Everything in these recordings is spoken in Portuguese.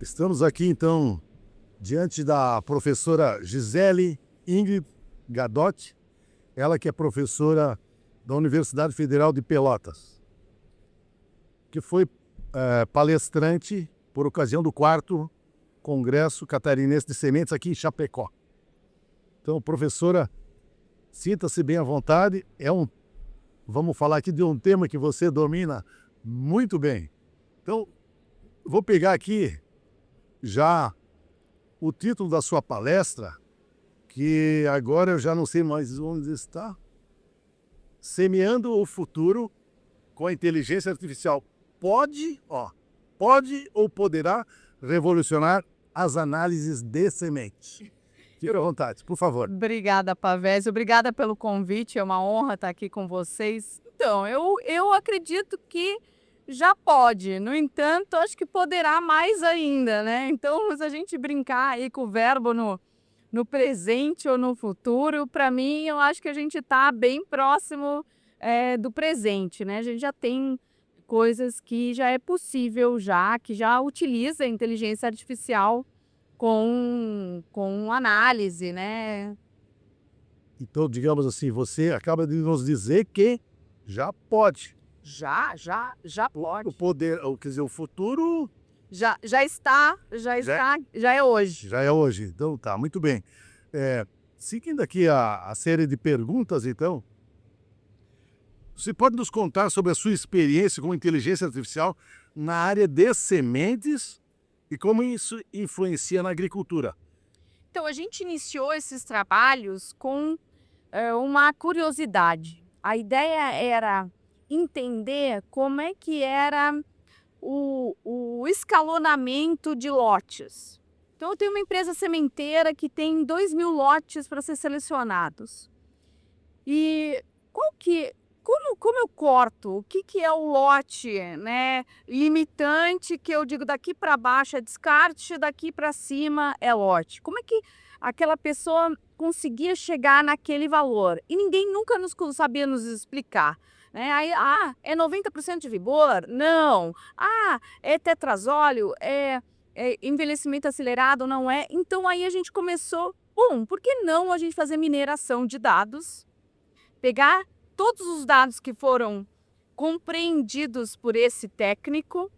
Estamos aqui, então, diante da professora Gisele Ingrid Gadotti, ela que é professora da Universidade Federal de Pelotas, que foi palestrante por ocasião do 4º Congresso Catarinense de Sementes aqui em Chapecó. Então, professora, sinta-se bem à vontade. Vamos falar aqui de um tema que você domina muito bem. Então, vou pegar aqui já o título da sua palestra, que agora eu já não sei mais onde está. Semeando o futuro com a inteligência artificial. Pode ou poderá revolucionar as análises de semente. Fique à vontade, por favor. Obrigada, Pavésio. Obrigada pelo convite. É uma honra estar aqui com vocês. Então, eu acredito que já pode. No entanto, acho que poderá mais ainda, né? Então, se a gente brincar aí com o verbo no presente ou no futuro, para mim, eu acho que a gente está bem próximo do presente, né? A gente já tem coisas que já é possível que já utiliza a inteligência artificial com análise, né? Então, digamos assim, você acaba de nos dizer que já pode. Já pode. O poder, quer dizer, o futuro Já é hoje. já é hoje. Então, tá, muito bem. Seguindo aqui a série de perguntas, então, você pode nos contar sobre a sua experiência com inteligência artificial na área de sementes e como isso influencia na agricultura? Então, a gente iniciou esses trabalhos com uma curiosidade. A ideia era entender como é que era o escalonamento de lotes. Então, eu tenho uma empresa sementeira que tem 2.000 lotes para ser selecionados. E como eu corto? O que é o lote, né, limitante, que eu digo daqui para baixo é descarte, daqui para cima é lote? Como é que aquela pessoa conseguia chegar naquele valor? E ninguém nunca sabia nos explicar. Né? Aí, é 90% de vigor? Não. É tetrazóleo? É envelhecimento acelerado? Não é? Então aí a gente começou, por que não a gente fazer mineração de dados? Pegar todos os dados que foram compreendidos por esse técnico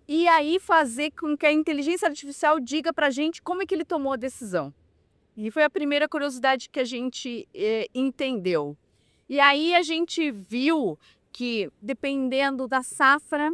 e aí fazer com que a inteligência artificial diga para a gente como é que ele tomou a decisão. E foi a primeira curiosidade que a gente entendeu. E aí a gente viu que, dependendo da safra,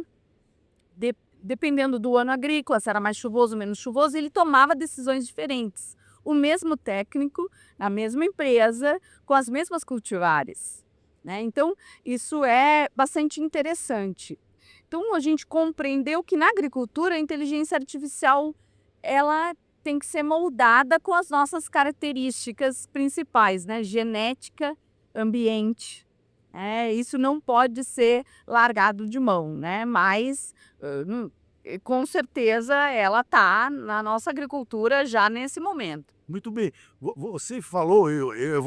dependendo do ano agrícola, se era mais chuvoso ou menos chuvoso, ele tomava decisões diferentes. O mesmo técnico, na mesma empresa, com as mesmas cultivares. Né? Então, isso é bastante interessante. Então, a gente compreendeu que na agricultura a inteligência artificial ela tem que ser moldada com as nossas características principais, né? Genética, ambiente. Isso não pode ser largado de mão, né? Mas, com certeza, ela está na nossa agricultura já nesse momento. Muito bem. Você falou, eu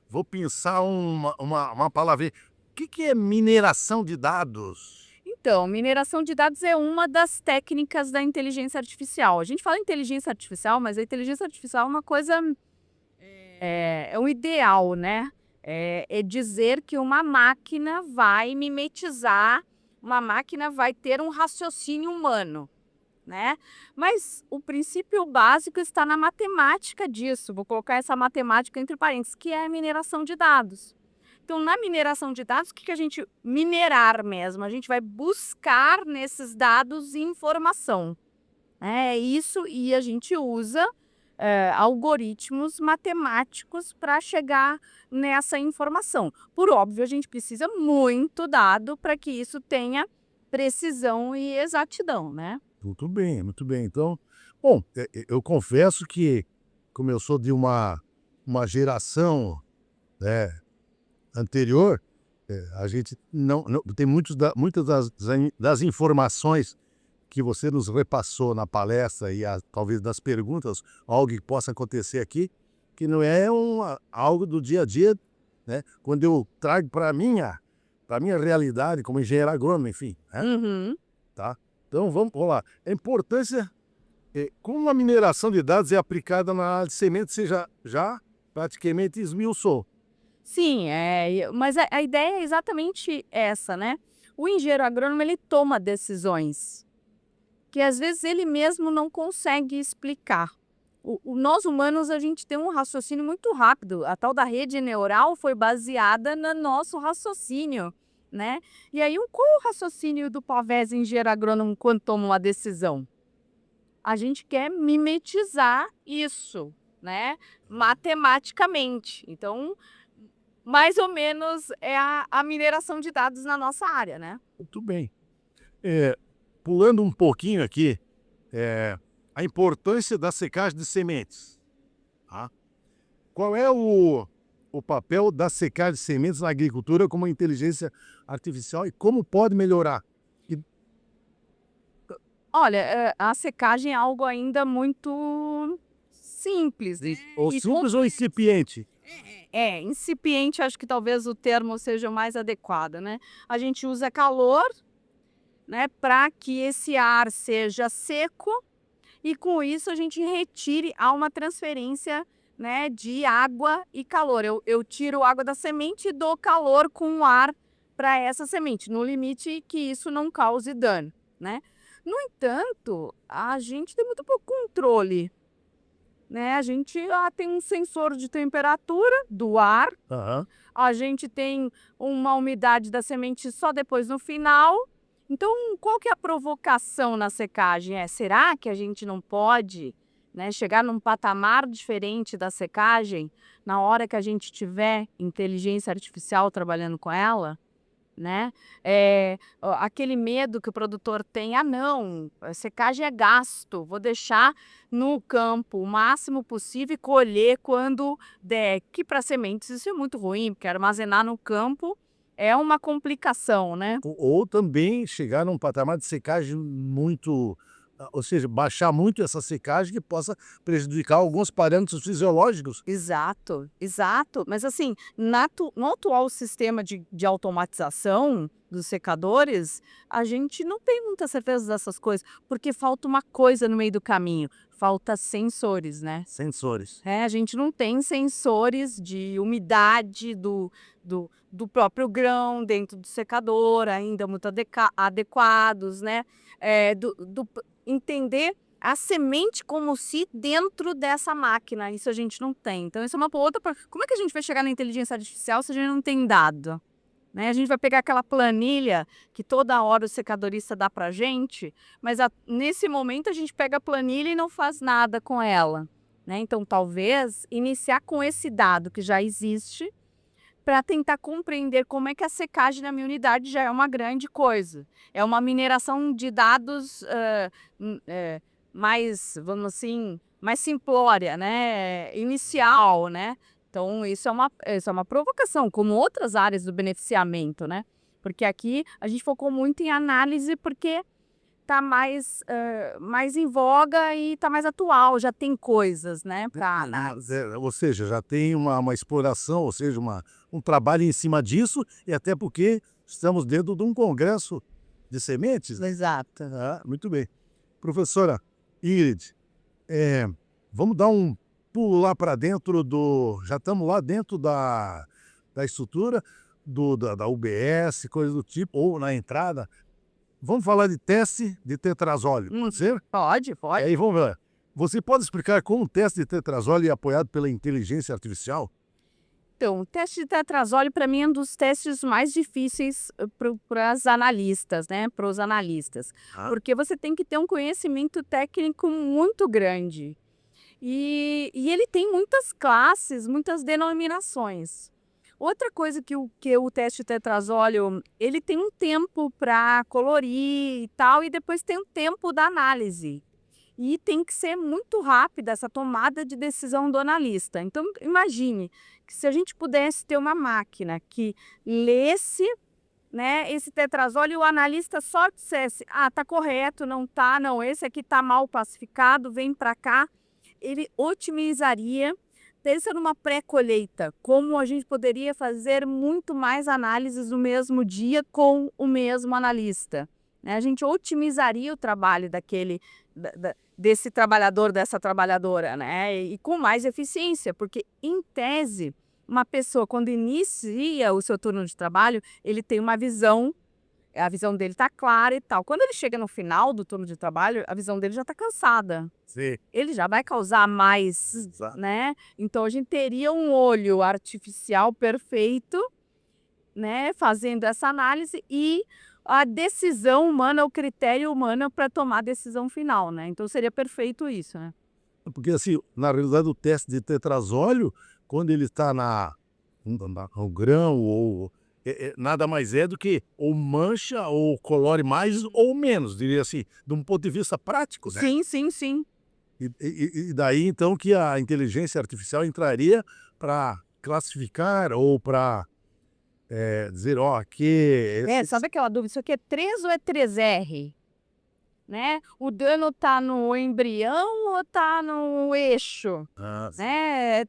vou pensar uma palavra. O que é mineração de dados? Então, mineração de dados é uma das técnicas da inteligência artificial. A gente fala inteligência artificial, mas a inteligência artificial é uma coisa, é um ideal, né? É dizer que uma máquina vai mimetizar, uma máquina vai ter um raciocínio humano, né? Mas o princípio básico está na matemática disso. Vou colocar essa matemática entre parênteses, que é a mineração de dados. Então, na mineração de dados, o que a gente minerar mesmo? A gente vai buscar nesses dados informação. É isso, e a gente usa algoritmos matemáticos para chegar nessa informação. Por óbvio, a gente precisa muito dado para que isso tenha precisão e exatidão, né? Muito bem, muito bem. Então, bom, eu confesso que, como eu sou de uma geração, né, anterior, a gente não tem muitas das informações que você nos repassou na palestra e talvez das perguntas, algo que possa acontecer aqui, que não é algo do dia a dia, né? Quando eu trago para a minha realidade como engenheiro agrônomo, enfim, né? Uhum. Tá? Então vamos lá. A importância Como a mineração de dados é aplicada na área de sementes, você já praticamente esmiuçou. Sim, mas a ideia é exatamente essa, né? O engenheiro agrônomo, ele toma decisões que às vezes ele mesmo não consegue explicar. Nós humanos, a gente tem um raciocínio muito rápido. A tal da rede neural foi baseada no nosso raciocínio, né? E aí, qual é o raciocínio do Pavés, engenheiro agrônomo, quando toma uma decisão? A gente quer mimetizar isso, né? Matematicamente. Então, mais ou menos é a mineração de dados na nossa área, né? Muito bem. Pulando um pouquinho aqui, a importância da secagem de sementes. Tá? Qual é o papel da secagem de sementes na agricultura como inteligência artificial e como pode melhorar? Olha, a secagem é algo ainda muito simples, né? Ou E simples ou incipiente? incipiente, acho que talvez o termo seja o mais adequado, né? A gente usa calor, né, para que esse ar seja seco e com isso a gente retire, há uma transferência, né, de água e calor. Eu tiro a água da semente e dou calor com o ar para essa semente, no limite que isso não cause dano, né? No entanto, a gente tem muito pouco controle, né? A gente tem um sensor de temperatura do ar, Aham. a gente tem uma umidade da semente só depois no final. Então, qual que é a provocação na secagem? Será que a gente não pode, né, chegar num patamar diferente da secagem na hora que a gente tiver inteligência artificial trabalhando com ela? Né? Aquele medo que o produtor tem, não, a secagem é gasto, vou deixar no campo o máximo possível e colher quando der, que para sementes isso é muito ruim, porque armazenar no campo é uma complicação, né? Ou também chegar num patamar de secagem muito, ou seja, baixar muito essa secagem que possa prejudicar alguns parâmetros fisiológicos. Exato, exato. Mas assim, no atual sistema de automatização dos secadores, a gente não tem muita certeza dessas coisas, porque falta uma coisa no meio do caminho, falta sensores, né? Sensores. A gente não tem sensores de umidade do próprio grão dentro do secador, ainda muito adequados, né? Entender a semente como se dentro dessa máquina, isso a gente não tem. Então, isso é uma outra. Como é que a gente vai chegar na inteligência artificial se a gente não tem dado? Né? A gente vai pegar aquela planilha que toda hora o secadorista dá para a gente, mas nesse momento a gente pega a planilha e não faz nada com ela. Né? Então, talvez iniciar com esse dado que já existe para tentar compreender como é que a secagem na minha unidade já é uma grande coisa. É uma mineração de dados mais, vamos assim, mais simplória, né? Inicial, né? Então, isso é uma provocação, como outras áreas do beneficiamento, né? Porque aqui a gente focou muito em análise porque está mais em voga e está mais atual, já tem coisas, né, para análise. Ou seja, já tem uma exploração, ou seja, um trabalho em cima disso, e até porque estamos dentro de um congresso de sementes. Né? Exato. Muito bem. Professora Ingrid, vamos dar um pulo lá para dentro já estamos lá dentro da estrutura da UBS, coisa do tipo, ou na entrada. Vamos falar de teste de tetrazóleo, pode ser? Pode. Aí vamos ver. Você pode explicar como um teste de tetrazóleo é apoiado pela inteligência artificial? Então, o teste de tetrazóleo, para mim, é um dos testes mais difíceis para as analistas, né? Para os analistas. Porque você tem que ter um conhecimento técnico muito grande. E ele tem muitas classes, muitas denominações. Outra coisa que o teste de tetrazóleo, ele tem um tempo para colorir e tal, e depois tem um tempo da análise. E tem que ser muito rápida essa tomada de decisão do analista. Então, imagine que se a gente pudesse ter uma máquina que lesse, né, esse tetrazóleo e o analista só dissesse, tá correto, não, esse aqui tá mal classificado, vem para cá, ele otimizaria, pensando numa pré-colheita, como a gente poderia fazer muito mais análises no mesmo dia com o mesmo analista. A gente otimizaria o trabalho desse trabalhador, dessa trabalhadora, né? E com mais eficiência, porque, em tese, uma pessoa, quando inicia o seu turno de trabalho, ele tem uma visão, a visão dele está clara e tal. Quando ele chega no final do turno de trabalho, a visão dele já está cansada. Sim. Ele já vai causar mais, Exato. né? Então, a gente teria um olho artificial perfeito, né, fazendo essa análise e a decisão humana, o critério humano para tomar a decisão final, né? Então seria perfeito isso, né? Porque, assim, na realidade, o teste de tetrazóleo, quando ele está no grão, ou nada mais é do que ou mancha, ou colore mais ou menos, diria assim, de um ponto de vista prático, né? Sim, sim, sim. E daí, então, que a inteligência artificial entraria para classificar ou para dizer, ó, aqui... Sabe aquela dúvida, isso aqui é 3 ou é 3R? Né? O dano tá no embrião ou tá no eixo? Ah, Né?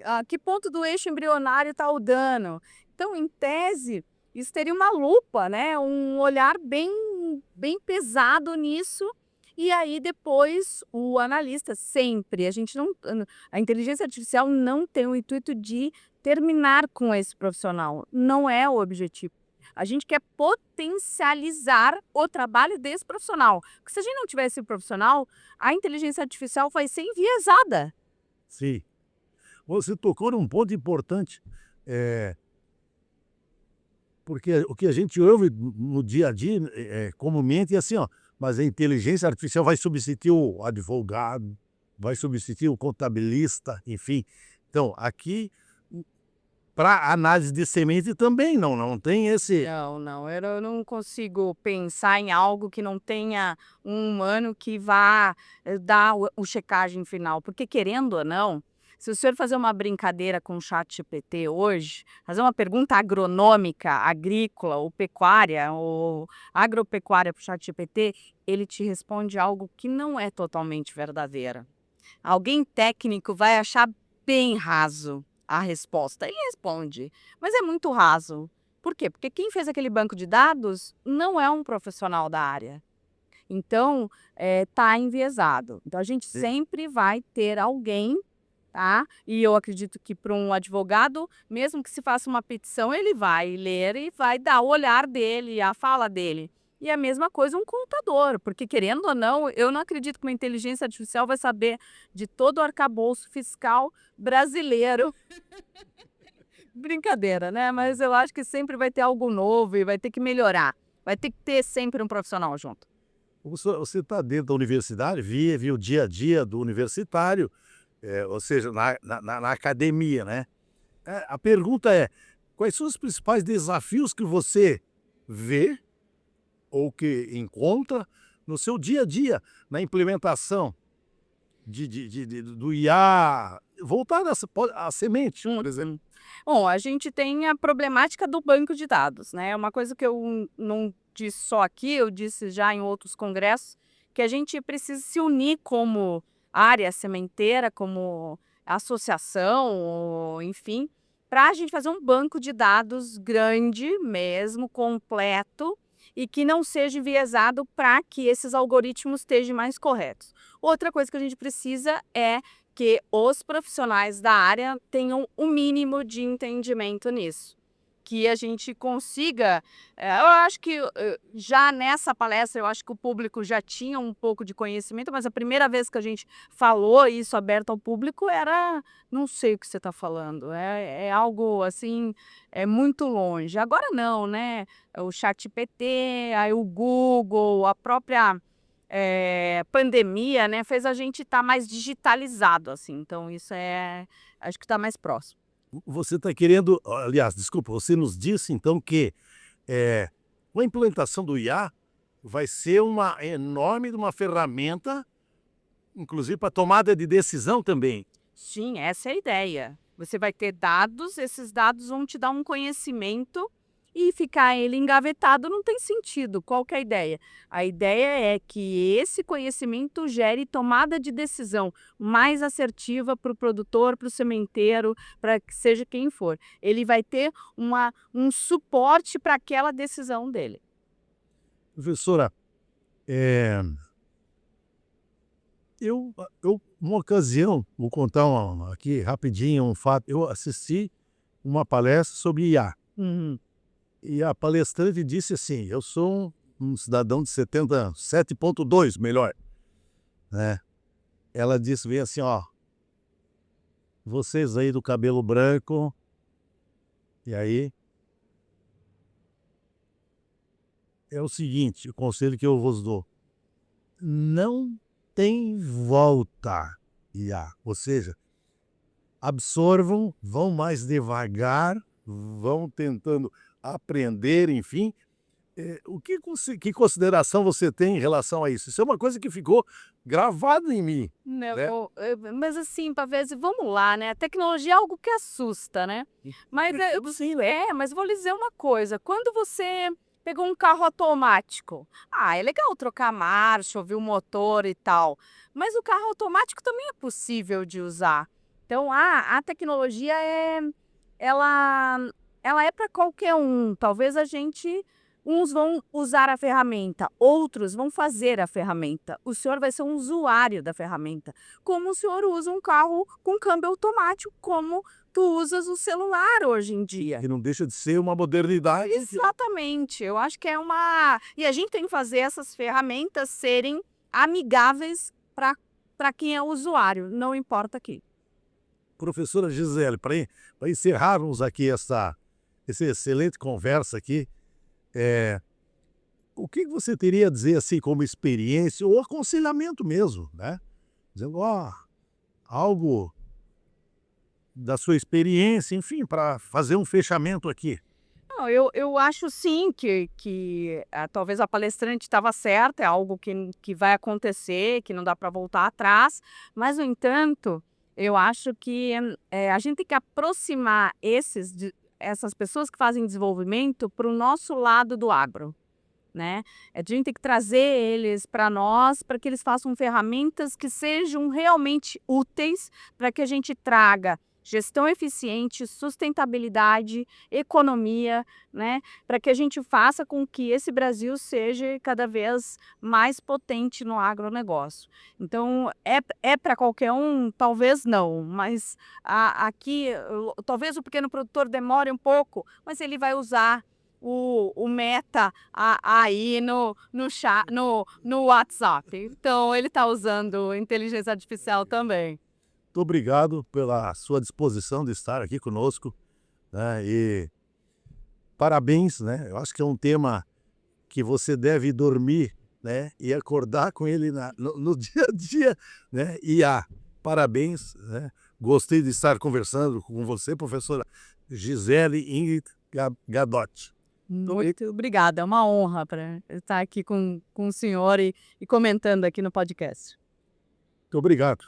A que ponto do eixo embrionário está o dano? Então, em tese, isso teria uma lupa, né? Um olhar bem pesado nisso. E aí depois o analista sempre, a inteligência artificial não tem o intuito de terminar com esse profissional, não é o objetivo. A gente quer potencializar o trabalho desse profissional. Porque se a gente não tiver esse profissional, a inteligência artificial vai ser enviesada. sim. Você tocou num ponto importante, porque o que a gente ouve no dia a dia, comumente, é assim, ó, mas a inteligência artificial vai substituir o advogado, vai substituir o contabilista, enfim. Então, aqui, para análise de semente também não tem esse... Não, eu não consigo pensar em algo que não tenha um humano que vá dar o checagem final, porque querendo ou não, se o senhor fazer uma brincadeira com o ChatGPT hoje, fazer uma pergunta agronômica, agrícola ou pecuária ou agropecuária para o ChatGPT, ele te responde algo que não é totalmente verdadeiro. Alguém técnico vai achar bem raso a resposta. Ele responde, mas é muito raso. Por quê? Porque quem fez aquele banco de dados não é um profissional da área. Então, está enviesado. Então, a gente sempre vai ter alguém, tá? E eu acredito que para um advogado, mesmo que se faça uma petição, ele vai ler e vai dar o olhar dele, a fala dele. E a mesma coisa um contador, porque querendo ou não, eu não acredito que uma inteligência artificial vai saber de todo o arcabouço fiscal brasileiro. Brincadeira, né? Mas eu acho que sempre vai ter algo novo e vai ter que melhorar. Vai ter que ter sempre um profissional junto. Você está dentro da universidade, vive o dia a dia do universitário, ou seja, na academia, né? A pergunta é, quais são os principais desafios que você vê ou que encontra no seu dia a dia, na implementação do IA, voltada à semente, por exemplo? Bom, a gente tem a problemática do banco de dados, né? É uma coisa que eu não disse só aqui, eu disse já em outros congressos, que a gente precisa se unir como área sementeira, como associação, ou, enfim, para a gente fazer um banco de dados grande mesmo, completo, e que não seja enviesado para que esses algoritmos estejam mais corretos. Outra coisa que a gente precisa é que os profissionais da área tenham o mínimo de entendimento nisso. Que a gente consiga, eu acho que já nessa palestra, eu acho que o público já tinha um pouco de conhecimento, mas a primeira vez que a gente falou isso aberto ao público era, não sei o que você está falando, é algo assim, é muito longe. Agora não, né? O ChatGPT, aí o Google, a própria pandemia, né, fez a gente estar mais digitalizado, assim, então isso acho que está mais próximo. Você está querendo, aliás, desculpa, você nos disse então que com a implementação do IA vai ser uma enorme uma ferramenta, inclusive para tomada de decisão também. Sim, essa é a ideia. Você vai ter dados, esses dados vão te dar um conhecimento e ficar ele engavetado não tem sentido. Qual que é a ideia? A ideia é que esse conhecimento gere tomada de decisão mais assertiva para o produtor, para o sementeiro, para que seja quem for. Ele vai ter um suporte para aquela decisão dele. Professora, uma ocasião, vou contar aqui rapidinho um fato. Eu assisti uma palestra sobre IA. E a palestrante disse assim: eu sou um cidadão de 77,2, melhor. Né? Ela disse bem assim: ó, vocês aí do cabelo branco, e aí é o seguinte, o conselho que eu vos dou: não tem volta, IA. Ou seja, absorvam, vão mais devagar, vão tentando aprender, enfim. Que consideração você tem em relação a isso? Isso é uma coisa que ficou gravada em mim. Né, Né? mas assim, Pavese, vamos lá, né? A tecnologia é algo que assusta, né? Mas Sim, né? mas vou lhe dizer uma coisa: quando você pegou um carro automático, é legal trocar a marcha, ouvir o motor e tal, mas o carro automático também é possível de usar. Então, a tecnologia ela, ela é para qualquer um. Talvez uns vão usar a ferramenta, outros vão fazer a ferramenta. O senhor vai ser um usuário da ferramenta, como o senhor usa um carro com câmbio automático, como tu usas o celular hoje em dia. Que não deixa de ser uma modernidade. Exatamente, eu acho que é uma... E a gente tem que fazer essas ferramentas serem amigáveis para quem é usuário, não importa quem. Professora Gisele, para encerrarmos aqui essa excelente conversa aqui, o que você teria a dizer assim como experiência ou aconselhamento mesmo, né? Dizendo, algo da sua experiência, enfim, para fazer um fechamento aqui. Não, eu acho sim que talvez a palestrante estava certa, é algo que vai acontecer, que não dá para voltar atrás, mas, no entanto, eu acho que a gente tem que aproximar essas pessoas que fazem desenvolvimento para o nosso lado do agro. Né? A gente tem que trazer eles para nós, para que eles façam ferramentas que sejam realmente úteis, para que a gente traga gestão eficiente, sustentabilidade, economia, né? Para que a gente faça com que esse Brasil seja cada vez mais potente no agronegócio. Então, é para qualquer um? Talvez não, mas aqui, talvez o pequeno produtor demore um pouco, mas ele vai usar o Meta aí no WhatsApp. Então, ele está usando inteligência artificial também. Muito obrigado pela sua disposição de estar aqui conosco, né? E parabéns, né? Eu acho que é um tema que você deve dormir, né? E acordar com ele no dia a dia, né? Parabéns, né? Gostei de estar conversando com você, professora Gisele Ingrid Gadotti. Muito obrigada, é uma honra para estar aqui com o senhor e comentando aqui no podcast. Muito obrigado.